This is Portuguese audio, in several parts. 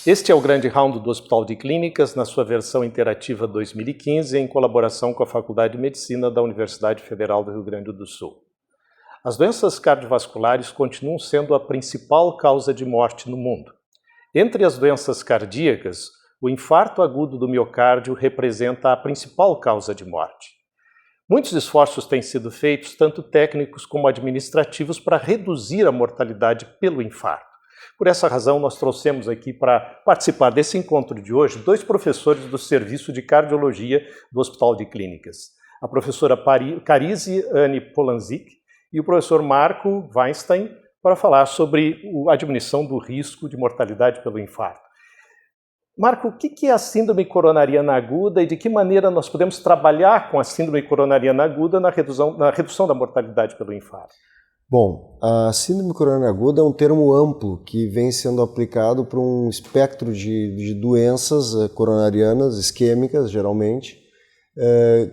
Este é o grande round do Hospital de Clínicas, na sua versão interativa 2015, em colaboração com a Faculdade de Medicina da Universidade Federal do Rio Grande do Sul. As doenças cardiovasculares continuam sendo a principal causa de morte no mundo. Entre as doenças cardíacas, o infarto agudo do miocárdio representa a principal causa de morte. Muitos esforços têm sido feitos, tanto técnicos como administrativos, para reduzir a mortalidade pelo infarto. Por essa razão, nós trouxemos aqui para participar desse encontro de hoje 2 professores do Serviço de Cardiologia do Hospital de Clínicas. A professora Carise Anne Polanzik e o professor Marco Weinstein, para falar sobre a diminuição do risco de mortalidade pelo infarto. Marco, o que é a síndrome coronariana aguda e de que maneira nós podemos trabalhar com a síndrome coronariana aguda na redução da mortalidade pelo infarto? Bom, a síndrome coronariana aguda é um termo amplo que vem sendo aplicado para um espectro de doenças coronarianas, isquêmicas geralmente,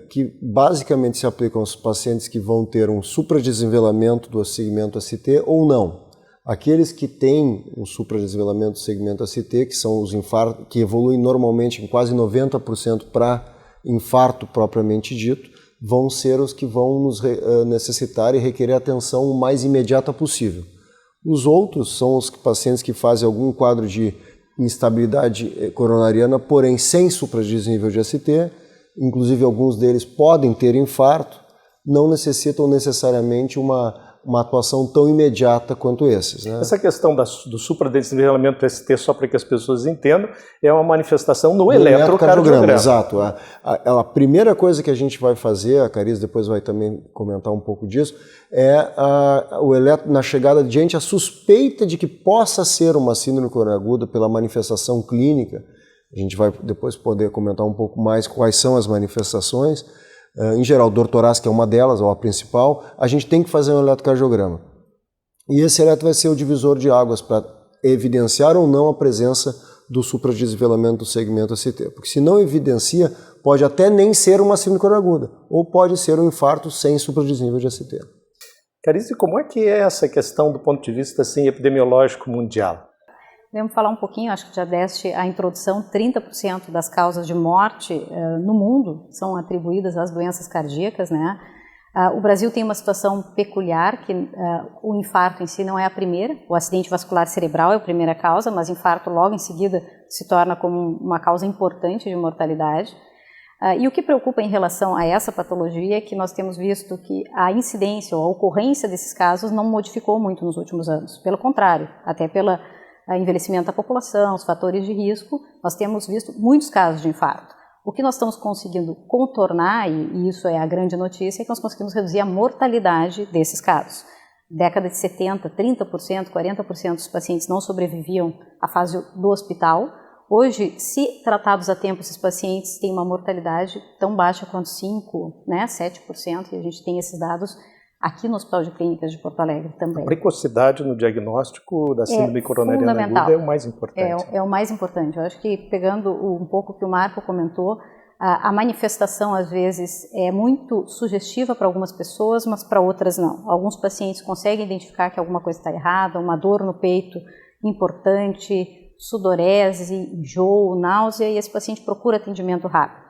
que basicamente se aplicam aos pacientes que vão ter um supradesnivelamento do segmento ACT ou não. Aqueles que têm um supradesnivelamento do segmento ACT, que são os infartos, que evoluem normalmente em quase 90% para infarto propriamente dito, vão ser os que vão nos necessitar e requerer atenção o mais imediata possível. Os outros são os pacientes que fazem algum quadro de instabilidade coronariana, porém sem supradesnível de ACT, inclusive alguns deles podem ter infarto, não necessitam necessariamente uma atuação tão imediata quanto esses, né? Essa questão do supradesnivelamento do ST, só para que as pessoas entendam, é uma manifestação no eletrocardiograma. Exato. A primeira coisa que a gente vai fazer, a Carise depois vai também comentar um pouco disso, é na chegada diante a suspeita de que possa ser uma síndrome coronariana aguda pela manifestação clínica. A gente vai depois poder comentar um pouco mais quais são as manifestações. Em geral, dor torácica é uma delas, ou a principal. A gente tem que fazer um eletrocardiograma. E esse eletro vai ser o divisor de águas para evidenciar ou não a presença do supradesnivelamento do segmento ACT. Porque se não evidencia, pode até nem ser uma síndrome coronariana aguda, ou pode ser um infarto sem supradesnível de ACT. Carise, como é que é essa questão do ponto de vista assim, epidemiológico mundial? Podemos falar um pouquinho, acho que já deste a introdução, 30% das causas de morte no mundo são atribuídas às doenças cardíacas, né? O Brasil tem uma situação peculiar, que o infarto em si não é a primeira, o acidente vascular cerebral é a primeira causa, mas infarto logo em seguida se torna como uma causa importante de mortalidade. E o que preocupa em relação a essa patologia é que nós temos visto que a incidência ou a ocorrência desses casos não modificou muito nos últimos anos, pelo contrário, até pelo envelhecimento da população, os fatores de risco, nós temos visto muitos casos de infarto. O que nós estamos conseguindo contornar, e isso é a grande notícia, é que nós conseguimos reduzir a mortalidade desses casos. Década de 70, 30%, 40% dos pacientes não sobreviviam à fase do hospital. Hoje, se tratados a tempo, esses pacientes têm uma mortalidade tão baixa quanto 5%, né, 7%, e a gente tem esses dados aqui no Hospital de Clínicas de Porto Alegre também. A precocidade no diagnóstico da síndrome coronariana aguda é o mais importante. É o mais importante. Eu acho que, pegando um pouco o que o Marco comentou, a manifestação, às vezes, é muito sugestiva para algumas pessoas, mas para outras não. Alguns pacientes conseguem identificar que alguma coisa está errada, uma dor no peito importante, sudorese, enjoo, náusea, e esse paciente procura atendimento rápido.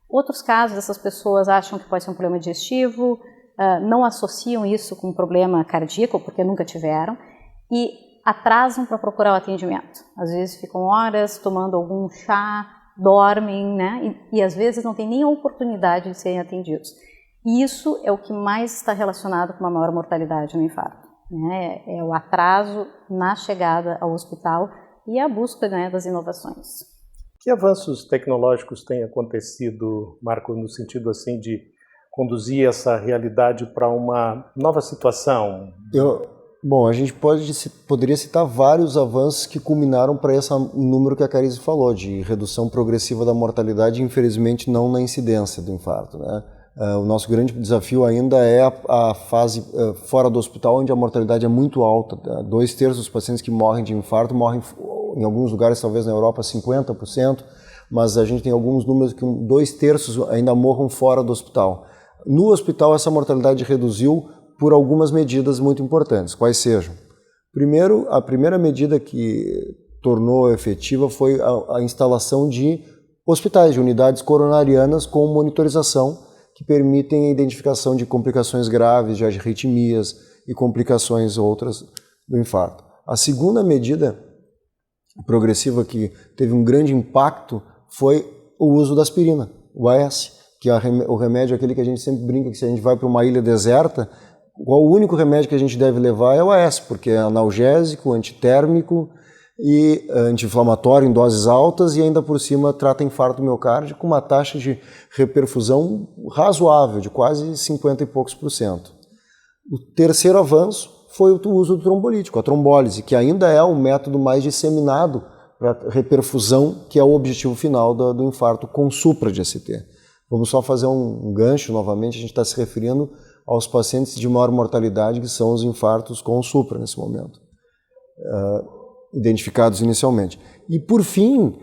Outros casos, essas pessoas acham que pode ser um problema digestivo, não associam isso com um problema cardíaco, porque nunca tiveram, e atrasam para procurar o atendimento. Às vezes ficam horas tomando algum chá, dormem, né? E às vezes não tem nem a oportunidade de serem atendidos. E isso é o que mais está relacionado com uma maior mortalidade no infarto, né? É o atraso na chegada ao hospital e a busca, né, das inovações. Que avanços tecnológicos têm acontecido, Marco, no sentido assim de conduzir essa realidade para uma nova situação? Bom, a gente poderia citar vários avanços que culminaram para esse número que a Carise falou, de redução progressiva da mortalidade, infelizmente não na incidência do infarto, né? O nosso grande desafio ainda é a fase fora do hospital, onde a mortalidade é muito alta. 2/3 dos pacientes que morrem de infarto morrem, em alguns lugares, talvez na Europa, 50%, mas a gente tem alguns números que 2/3 ainda morram fora do hospital. No hospital, essa mortalidade reduziu por algumas medidas muito importantes. Quais sejam? Primeiro, a primeira medida que tornou efetiva foi a instalação de hospitais, de unidades coronarianas com monitorização que permitem a identificação de complicações graves, de arritmias e complicações outras do infarto. A segunda medida progressiva que teve um grande impacto foi o uso da aspirina, o AS, que é o remédio aquele que a gente sempre brinca que se a gente vai para uma ilha deserta, o único remédio que a gente deve levar é o AS, porque é analgésico, antitérmico e anti-inflamatório em doses altas e ainda por cima trata infarto miocárdico com uma taxa de reperfusão razoável, de quase 50 e poucos %. O terceiro avanço foi o uso do trombolítico, a trombólise, que ainda é o método mais disseminado para reperfusão, que é o objetivo final do infarto com supra de ST. Vamos só fazer um gancho novamente, a gente está se referindo aos pacientes de maior mortalidade, que são os infartos com supra nesse momento, identificados inicialmente. E por fim,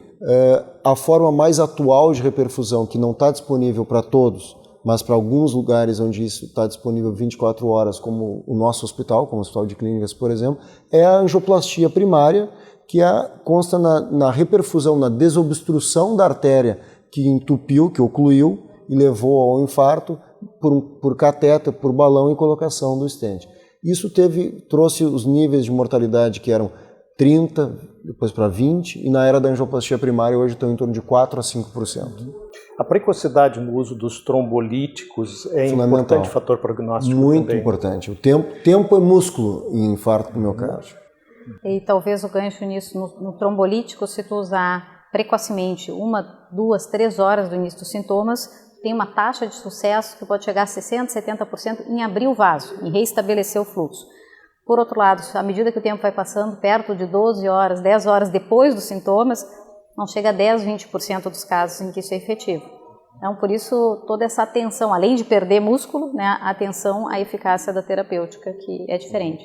a forma mais atual de reperfusão, que não está disponível para todos, mas para alguns lugares onde isso está disponível 24 horas, como o nosso hospital, como o Hospital de Clínicas, por exemplo, é a angioplastia primária, que consta na reperfusão, na desobstrução da artéria que entupiu, que ocluiu e levou ao infarto por catéter, por balão e colocação do stent. Isso trouxe os níveis de mortalidade que eram 30, depois para 20, e na era da angioplastia primária hoje estão em torno de 4 a 5%. A precocidade no uso dos trombolíticos é um importante fator prognóstico. Muito também. Importante. O tempo é músculo em infarto do miocárdio. E talvez o gancho nisso, no trombolítico, se tu usar precocemente 1, 2, 3 horas do início dos sintomas, tem uma taxa de sucesso que pode chegar a 60%, 70% em abrir o vaso, em reestabelecer o fluxo. Por outro lado, à medida que o tempo vai passando, perto de 12 horas, 10 horas depois dos sintomas, não chega a 10, 20% dos casos em que isso é efetivo. Então, por isso, toda essa atenção, além de perder músculo, né, a atenção à eficácia da terapêutica, que é diferente.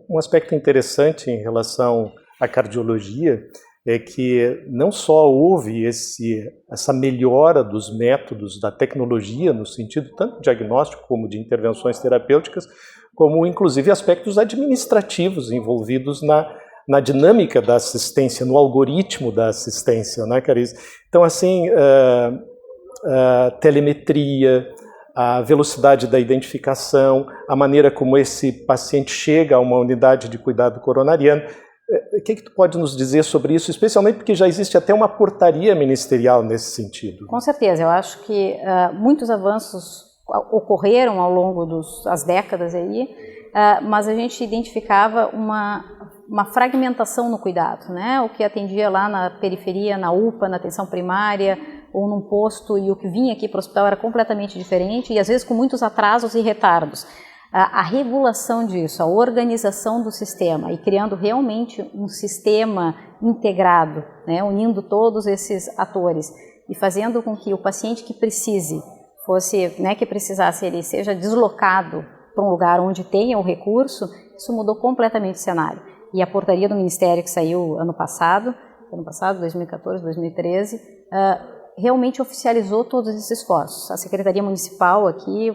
Um aspecto interessante em relação à cardiologia é que não só houve essa melhora dos métodos da tecnologia, no sentido tanto diagnóstico como de intervenções terapêuticas, como inclusive aspectos administrativos envolvidos na dinâmica da assistência, no algoritmo da assistência, né, Cariz? Então, assim, telemetria, a velocidade da identificação, a maneira como esse paciente chega a uma unidade de cuidado coronariano. O que tu pode nos dizer sobre isso, especialmente porque já existe até uma portaria ministerial nesse sentido? Com certeza, eu acho que muitos avanços ocorreram ao longo das décadas aí, mas a gente identificava uma fragmentação no cuidado, né? O que atendia lá na periferia, na UPA, na atenção primária ou num posto, e o que vinha aqui para o hospital era completamente diferente e às vezes com muitos atrasos e retardos. A regulação disso, a organização do sistema e criando realmente um sistema integrado, né, unindo todos esses atores e fazendo com que o paciente que precisasse, ele seja deslocado para um lugar onde tenha o recurso, isso mudou completamente o cenário. E a portaria do Ministério que saiu ano passado, 2014, 2013, realmente oficializou todos esses esforços. A Secretaria Municipal aqui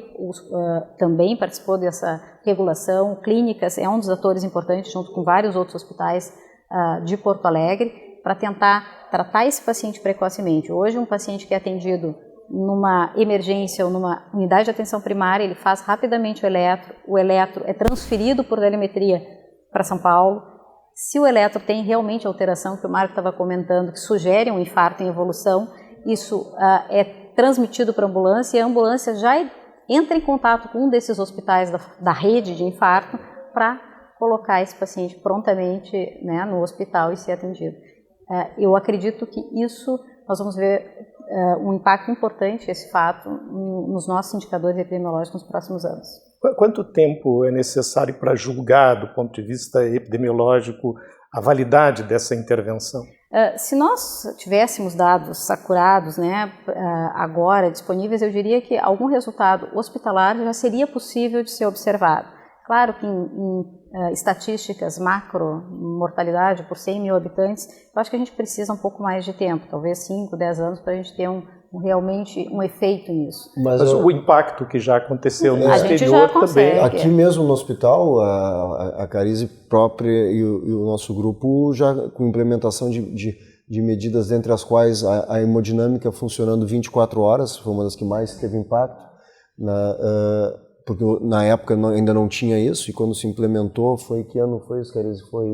também participou dessa regulação. Clínicas é um dos atores importantes, junto com vários outros hospitais de Porto Alegre, para tentar tratar esse paciente precocemente. Hoje, um paciente que é atendido numa emergência ou numa unidade de atenção primária, ele faz rapidamente o eletro é transferido por telemetria para São Paulo. Se o eletro tem realmente alteração, que o Marco estava comentando, que sugere um infarto em evolução, isso é transmitido para a ambulância e a ambulância já entra em contato com um desses hospitais da rede de infarto para colocar esse paciente prontamente, né, no hospital e ser atendido. Eu acredito que isso, nós vamos ver um impacto importante, esse fato, nos nossos indicadores epidemiológicos nos próximos anos. Quanto tempo é necessário para julgar, do ponto de vista epidemiológico, a validade dessa intervenção? Se nós tivéssemos dados acurados, né, agora disponíveis, eu diria que algum resultado hospitalar já seria possível de ser observado. Claro que em estatísticas macro, mortalidade por 100 mil habitantes, eu acho que a gente precisa um pouco mais de tempo, talvez 5, 10 anos, para a gente ter um realmente um efeito nisso. Mas o impacto que já aconteceu no a gente exterior já consegue. também. Aqui mesmo no hospital, a Carise própria e o nosso grupo já com implementação de medidas, entre as quais a hemodinâmica funcionando 24 horas, foi uma das que mais teve impacto, porque na época ainda não tinha isso, e quando se implementou, foi que ano foi isso, Carise? Foi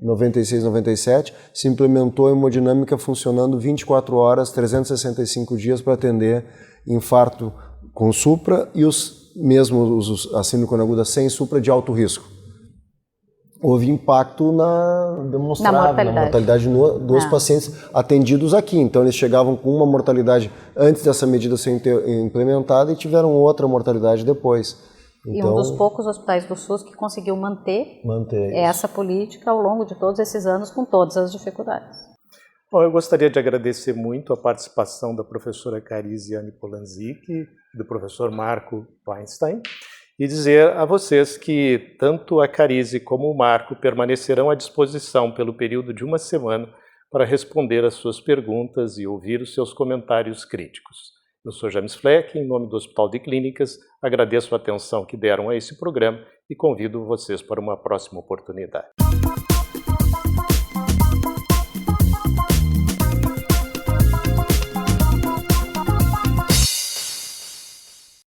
96, 97, se implementou a hemodinâmica funcionando 24 horas, 365 dias para atender infarto com supra e a síndrome coronariana aguda sem supra de alto risco. Houve impacto na mortalidade dos pacientes atendidos aqui. Então, eles chegavam com uma mortalidade antes dessa medida ser implementada e tiveram outra mortalidade depois. E um dos poucos hospitais do SUS que conseguiu manter essa política ao longo de todos esses anos, com todas as dificuldades. Bom, eu gostaria de agradecer muito a participação da professora Carisiane Polanzik e do professor Marco Weinstein, e dizer a vocês que tanto a Carise como o Marco permanecerão à disposição pelo período de uma semana para responder às suas perguntas e ouvir os seus comentários críticos. Eu sou James Fleck, em nome do Hospital de Clínicas, agradeço a atenção que deram a esse programa e convido vocês para uma próxima oportunidade.